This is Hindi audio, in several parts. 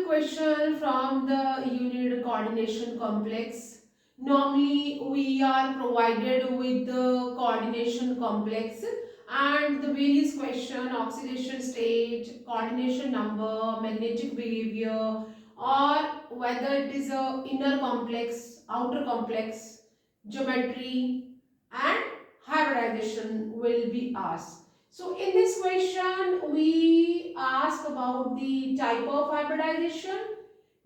question from the unit coordination complex. Normally we are provided with the coordination complex and the various question, oxidation state, coordination number, magnetic behavior, or whether it is a inner complex, outer complex, geometry and hybridization will be asked. So in this question we ask about the type of hybridization,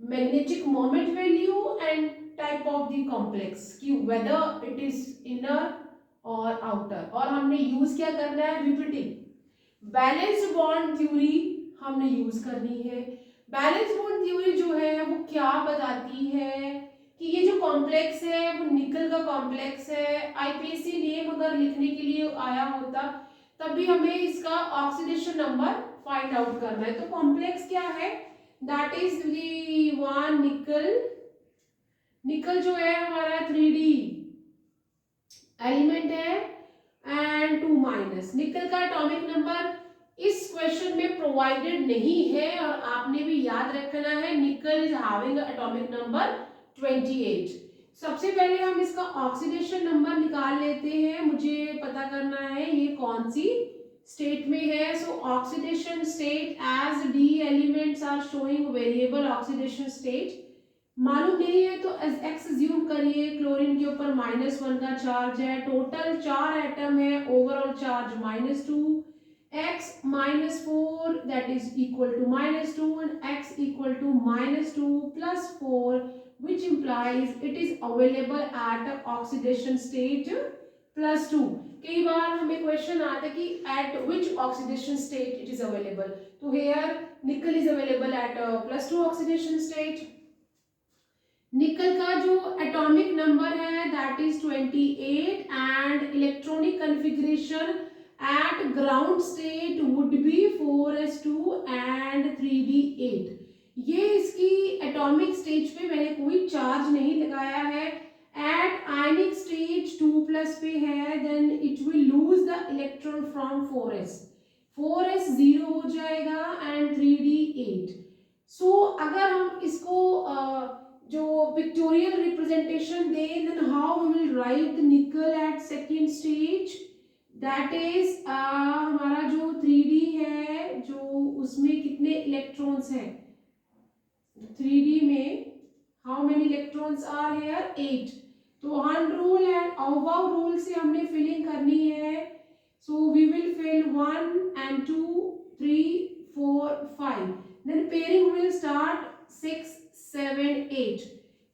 magnetic moment value and type of the complex कि whether it is inner और outer, और हमने यूज क्या करना है, रिपीटिंग बैलेंस्ड बॉन्ड थ्योरी हमने यूज करनी है। बैलेंस बॉन्ड थ्योरी जो है वो क्या बताती है कि ये जो कॉम्प्लेक्स है वो निकल का कॉम्प्लेक्स है। आईपीएससी नेम अगर लिखने के लिए आया होता तब भी हमें इसका ऑक्सीडेशन नंबर फाइंड आउट करना है। तो कॉम्प्लेक्स क्या है, दैट इज वन निकल। निकल जो है हमारा 3D एलिमेंट है एंड 2 माइनस। निकल का एटॉमिक नंबर इस क्वेश्चन में प्रोवाइडेड नहीं है और आपने भी याद रखना है, निकल इज हैविंग एटॉमिक नंबर 28। सबसे पहले हम इसका ऑक्सीडेशन नंबर निकाल लेते हैं। मुझे पता करना है ये कौन सी स्टेट में है। So oxidation state as d elements are showing variable oxidation state. मालूम नहीं है तो एक्स ज्यूम करिए। क्लोरीन के ऊपर -1 का चार्ज है, टोटल 4 एटम है, overall charge -2, x -4 that is equal to -2 and x equal to -2 plus 4 which implies it is available at oxidation state +2। कई बार हमें क्वेश्चन आता है कि at which oxidation state it is available, तो here nickel is available at +2 oxidation state। निकल का जो एटॉमिक नंबर है that is 28 and electronic configuration eight ground state would be 4s2 and 3d8। ये इसकी एटॉमिक स्टेज पे मैंने कोई चार्ज नहीं लगाया है। एट आयनिक स्टेज 2+ पे है, then it will lose the electron from 4s 0 हो जाएगा एंड 3d8। सो अगर हम इसको जो पिक्टोरियल रिप्रेजेंटेशन दे, then how we will write the nickel at second stage, that is हमारा जो 3D है, जो उसमें कितने इलेक्ट्रॉन्स हैं 3D में, how many electrons are here 8। तो Hund rule and aufbau rule से हमने फिलिंग करनी है। So we will fill 1 and 2 3 4 5, then pairing will start 6 7 8।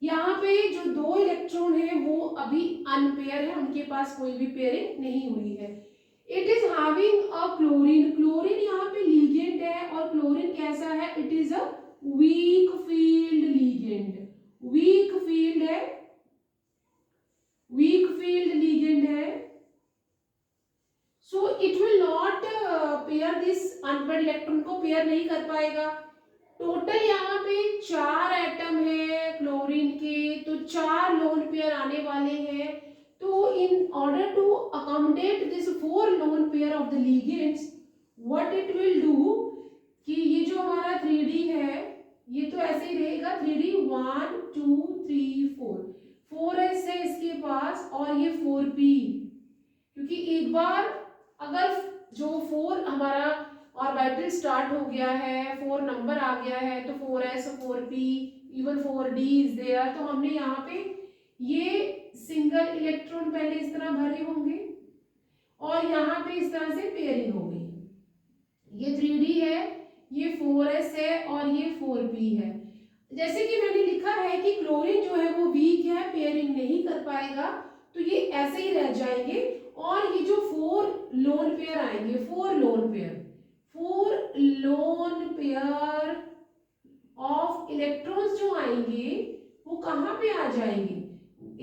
यहाँ पे जो 2 इलेक्ट्रॉन है वो अभी अनपेयर है, उनके पास कोई भी पेयरिंग नहीं हुई है। It is having a chlorine. Chlorine यहाँ पे लीगेंड है और क्लोरीन कैसा है, it is a weak field ligand. Weak field है, वीक फील्ड लीगेंड है। So it will not pair this unpaired electron को पेयर नहीं कर पाएगा। टोटल यहाँ पे 4 एटम है क्लोरीन के, तो 4 लोन पेयर आने वाले हैं। तो in order to accommodate this 4 lone pair of the ligands, what it will do कि ये जो हमारा 3D है ये तो ऐसे ही रहेगा 3D 1 2 3 4, 4s है इसके पास और ये 4p, क्योंकि एक बार अगर जो 4 हमारा ऑर्बिटल स्टार्ट हो गया है, 4 नंबर आ गया है, तो 4s 4p even 4d is there. तो हमने यहाँ पे ये सिंगल इलेक्ट्रॉन पहले इस तरह भरे होंगे और यहाँ पे इस तरह से पेयरिंग हो गई। ये 3D है, ये 4s है और ये 4p है। जैसे कि मैंने लिखा है कि क्लोरीन जो है वो वीक है, पेयरिंग नहीं कर पाएगा, तो ये ऐसे ही रह जाएंगे। और ये जो 4 लोन पेयर आएंगे, 4 lone pair, 4 lone pair of electrons जो आएंगे वो कहाँ पे आ जाएंगे,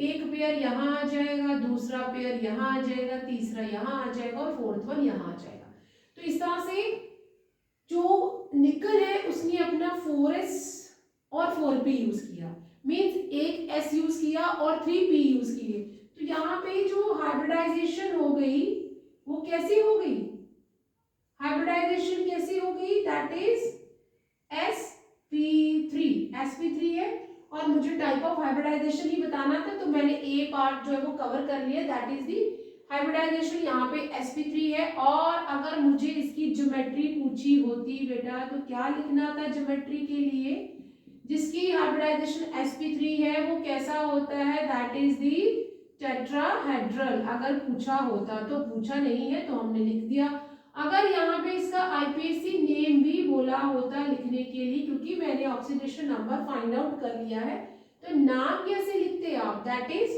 एक पेयर यहाँ आ जाएगा, दूसरा पेयर यहाँ आ जाएगा, तीसरा यहाँ आ जाएगा और 4th वन यहाँ आ जाएगा। तो इस तरह से जो निकल है उसने अपना 4s और 4p यूज किया, मीन्स एक s यूज किया और 3p यूज किए। तो यहाँ पे जो हाइब्रिडाइजेशन हो गई वो कैसी हो गई, हाइब्रिडाइजेशन कैसी हो गई, दैट इज sp3 sp3 है और मुझे टाइप ऑफ हाइब्रिडाइजेशन ही बताना था, तो मैंने ए पार्ट जो है वो कवर कर लिया, दैट इज दी हाइब्रिडाइजेशन। यहाँ पे sp3 है। और अगर मुझे इसकी ज्योमेट्री पूछी होती बेटा तो क्या लिखना था ज्योमेट्री के लिए, जिसकी हाइब्रिडाइजेशन sp3 है वो कैसा होता है, दैट इज दी टेट्राहेड्रल। अगर पूछा होता, तो पूछा नहीं है तो हमने लिख दिया। अगर यहाँ पे इसका आईपीएससी नेम भी बोला होता लिखने के लिए, क्योंकि मैंने ऑक्सीडेशन नंबर फाइंड आउट कर लिया है, तो नाम कैसे लिखते हैं आप, दैट इज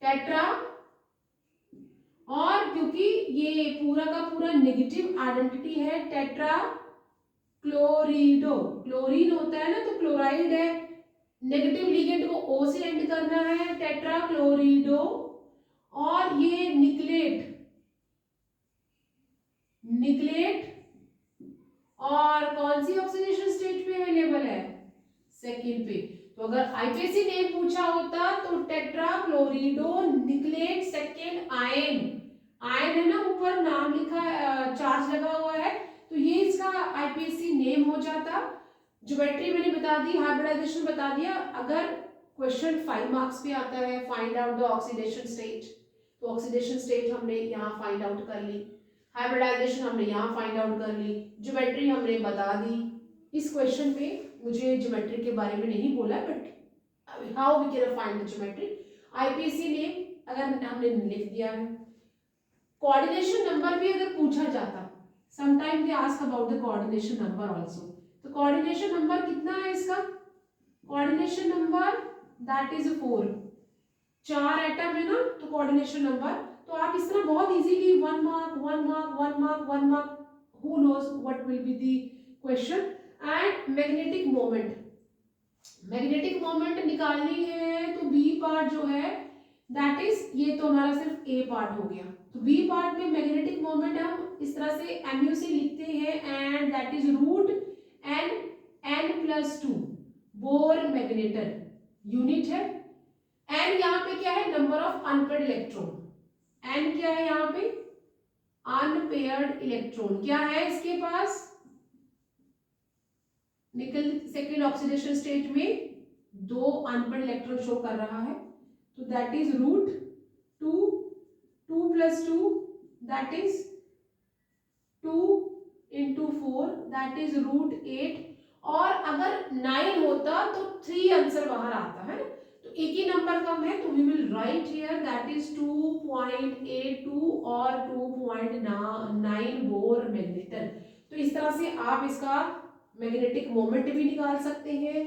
टेट्रा। और क्योंकि ये पूरा का पूरा नेगेटिव आइडेंटिटी है, टेट्रा क्लोरिडो, क्लोरीन होता है ना तो क्लोराइड है, नेगेटिव लिगेंड को ओ से एंड करना है, टेट्रा क्लोरिडो। और ये निकलेट, निकलेट और कौन सी ऑक्सीडेशन स्टेट पे अवेलेबल है, सेकंड पे। तो अगर आईपीएससी नेम पूछा होता तो tetra chlorido nickelate second ion, ion है ना ऊपर नाम लिखा चार्ज लगा हुआ है, तो ये इसका आईपीएससी नेम हो जाता। ज्योमेट्री मैंने बता दी, हाइब्रिडाइजेशन बता दिया। अगर क्वेश्चन 5 मार्क्स पे आता है find out the oxidation state, तो ऑक्सीडेशन स्टेट हमने यहाँ फाइंड आउट कर ली, हाइब्रिडाइजेशन हमने यहाँ फाइंड आउट कर ली, ज्योमेट्री हमने बता दी। इस क्वेश्चन में मुझे ज्योमेट्री के बारे में नहीं बोला, but how we can find the geometry, आईपीएससी नेम अगर हमने लिख दिया है। कोऑर्डिनेशन नंबर भी अगर पूछा जाता, sometime they ask about the coordination number also, तो कोऑर्डिनेशन नंबर कितना है इसका, coordination number that is 4, 4 atom है ना, तो कोऑर्डिनेशन नंबर। तो आप इस तरह बहुत easily 1 mark 1 mark 1 mark 1 mark, who knows what will be the question. And magnetic moment, magnetic moment निकालनी है तो बी पार्ट जो है दैट इज, ये तो हमारा सिर्फ ए पार्ट हो गया, तो बी पार्ट में मैग्नेटिक मोमेंट हम इस तरह से एमयू से लिखते हैं, and that is root n n plus 2 Bohr magneton unit है। एन यहाँ पे क्या है, number of unpaired electron, n क्या है यहाँ पे, अनपेयर्ड इलेक्ट्रॉन क्या है इसके पास, निकल सेकेंड ऑक्सीडेशन स्टेट में 2 अनपेयर्ड इलेक्ट्रॉन शो कर रहा है, तो that is root 2, 2 plus 2 that is 2 into 4 that is root 8। और अगर 9 होता तो 3 आंसर बाहर आता है, तो एक ही नंबर कम है, तो we will write here that is 2.82 और 2.9 बोर मैग्नेटर। तो इस तरह से आप इसका मैग्नेटिक मोमेंट भी निकाल सकते हैं।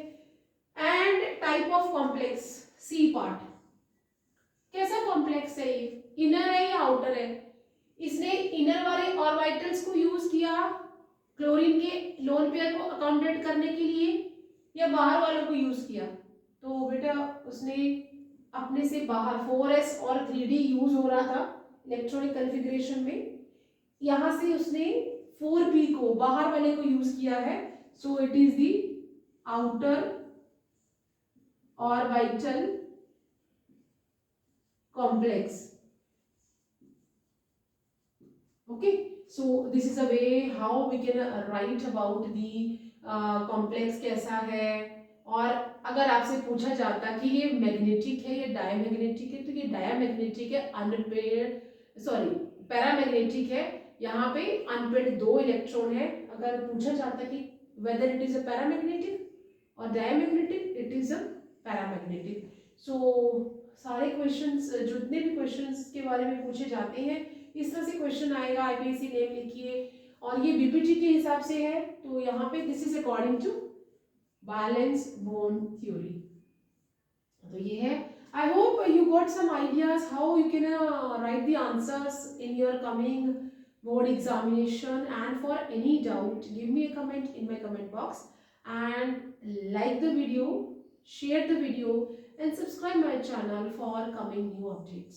And type of complex, C part, कैसा कॉम्प्लेक्स है ये, इनर है या आउटर है, इसने इनर वाले ऑर्बिटल्स को यूज किया क्लोरीन के लोन पेयर को अकाउंटेड करने के लिए, या बाहर वालों को यूज किया, तो बेटा उसने अपने से बाहर 4s और 3d यूज हो रहा था इलेक्ट्रॉनिक कॉन्फ़िगरेशन में, यहां से उसने 4p को बाहर वाले को यूज किया है, so it is the outer orbital complex. Okay, so this is a way how we can write about the complex कैसा है। और अगर आपसे पूछा जाता कि ये मैग्नेटिक है या डायमैग्नेटिक है, तो ये डायमैग्नेटिक है, अनपेयर्ड सॉरी पैरामैग्नेटिक है, यहाँ पे अनपेयर्ड 2 इलेक्ट्रॉन है। अगर पूछा जाता कि whether it is a paramagnetic और diamagnetic, it is a paramagnetic. So सारे क्वेश्चंस, जितने भी क्वेश्चंस के बारे में पूछे जाते हैं इस तरह से क्वेश्चन आएगा, आईपीएससी नेम लिखिए, और ये बीपीटी के हिसाब से है, तो यहाँ पे this is according to valence bond theory. तो ये है, I hope you got some ideas how you can write the answers in your coming board examination, and for any doubt give me a comment in my comment box, and like the video, share the video, and subscribe my channel for coming new updates.